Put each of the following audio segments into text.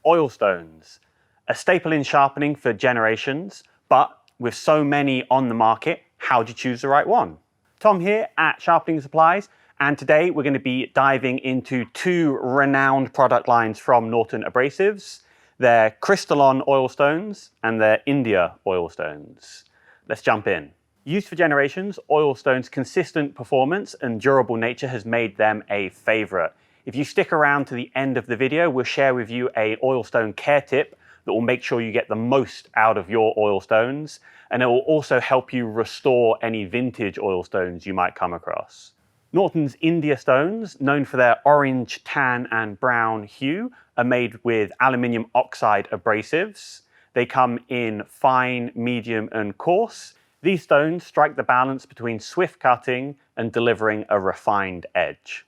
oil stones, a staple in sharpening for generations, but with so many on the market, how do you choose the right one? Tom here at Sharpening Supplies, and today we're going to be diving into two renowned product lines from Norton Abrasives, their Crystolon oil stones and their India oil stones. Let's jump in. Used for generations, oil stones' consistent performance and durable nature has made them a favorite. If you stick around to the end of the video, we'll share with you an oil stone care tip that will make sure you get the most out of your oil stones, and it will also help you restore any vintage oil stones you might come across. Norton's India stones, known for their orange, tan and brown hue, are made with aluminium oxide abrasives. They come in fine, medium and coarse. These stones strike the balance between swift cutting and delivering a refined edge.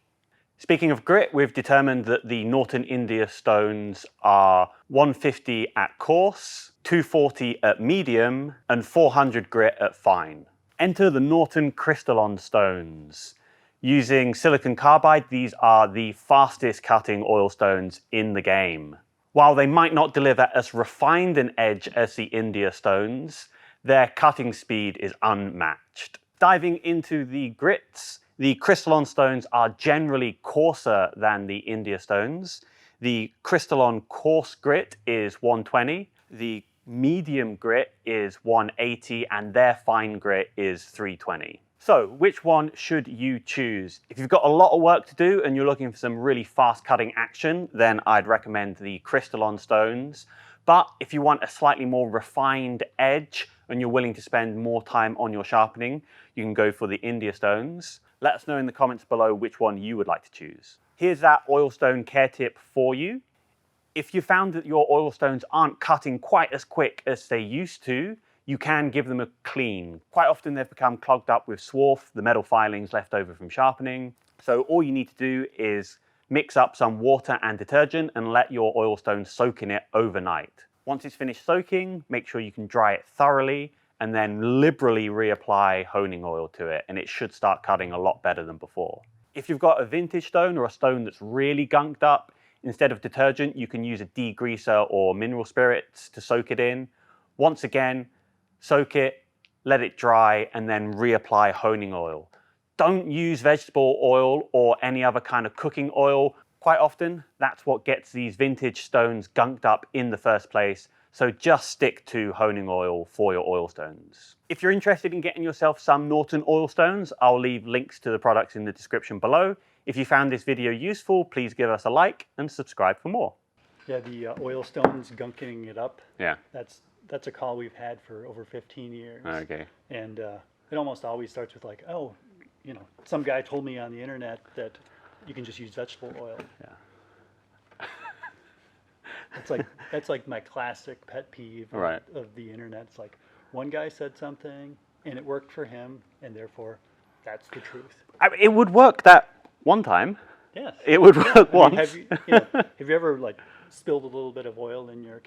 Speaking of grit, we've determined that the Norton India stones are 150 at coarse, 240 at medium, and 400 grit at fine. Enter the Norton Crystolon stones. Using silicon carbide, these are the fastest cutting oil stones in the game. While they might not deliver as refined an edge as the India stones, their cutting speed is unmatched. Diving into the grits, the Crystolon stones are generally coarser than the India stones. The Crystolon coarse grit is 120, the medium grit is 180, and their fine grit is 320. So, which one should you choose? If you've got a lot of work to do and you're looking for some really fast cutting action, then I'd recommend the Crystolon stones. But if you want a slightly more refined edge and you're willing to spend more time on your sharpening, you can go for the India stones. Let us know in the comments below which one you would like to choose. Here's that oil stone care tip for you. If you found that your oil stones aren't cutting quite as quick as they used to, you can give them a clean. Quite often they've become clogged up with swarf, the metal filings left over from sharpening. So all you need to do is mix up some water and detergent and let your oil stones soak in it overnight. Once it's finished soaking, make sure you can dry it thoroughly and then liberally reapply honing oil to it, and it should start cutting a lot better than before. If you've got a vintage stone or a stone that's really gunked up, instead of detergent, you can use a degreaser or mineral spirits to soak it in. Once again, soak it, let it dry, and then reapply honing oil. Don't use vegetable oil or any other kind of cooking oil. Quite often, that's what gets these vintage stones gunked up in the first place. So just stick to honing oil for your oil stones. If you're interested in getting yourself some Norton oil stones, I'll leave links to the products in the description below. If you found this video useful, please give us a like and subscribe for more. Yeah, the oil stones gunking it up. Yeah. That's a call we've had for over 15 years. Okay. And it almost always starts with like, oh, you know, some guy told me on the internet that you can just use vegetable oil. Yeah. That's like my classic pet peeve of the internet. It's like one guy said something and it worked for him, and therefore that's the truth. I mean, it would work that one time. Yes. It would work once. Have you ever like spilled a little bit of oil in your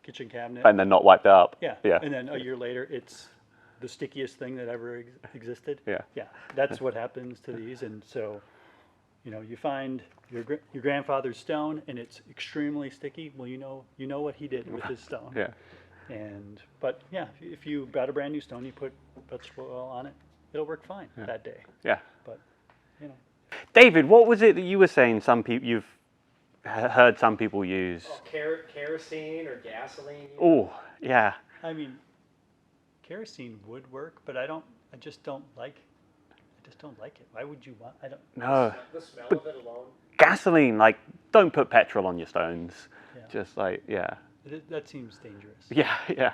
kitchen cabinet? And then not wiped it up. Yeah. Yeah. And then a year later, it's the stickiest thing that ever existed. Yeah. Yeah. That's what happens to these. And so, you know, you find your grandfather's stone and it's extremely sticky. Well, you know what he did with his stone. Yeah. But yeah, if you got a brand new stone, you put vegetable oil on it, it'll work fine that day. Yeah. But, you know. David, what was it that you were saying some people you've heard some people use? Oh, kerosene or gasoline. Oh, yeah. I mean, kerosene would work, but I just don't like it. Why would you want? I don't. No. The smell of it alone. Gasoline, like, don't put petrol on your stones. Yeah. Just like, yeah. That seems dangerous. Yeah, yeah.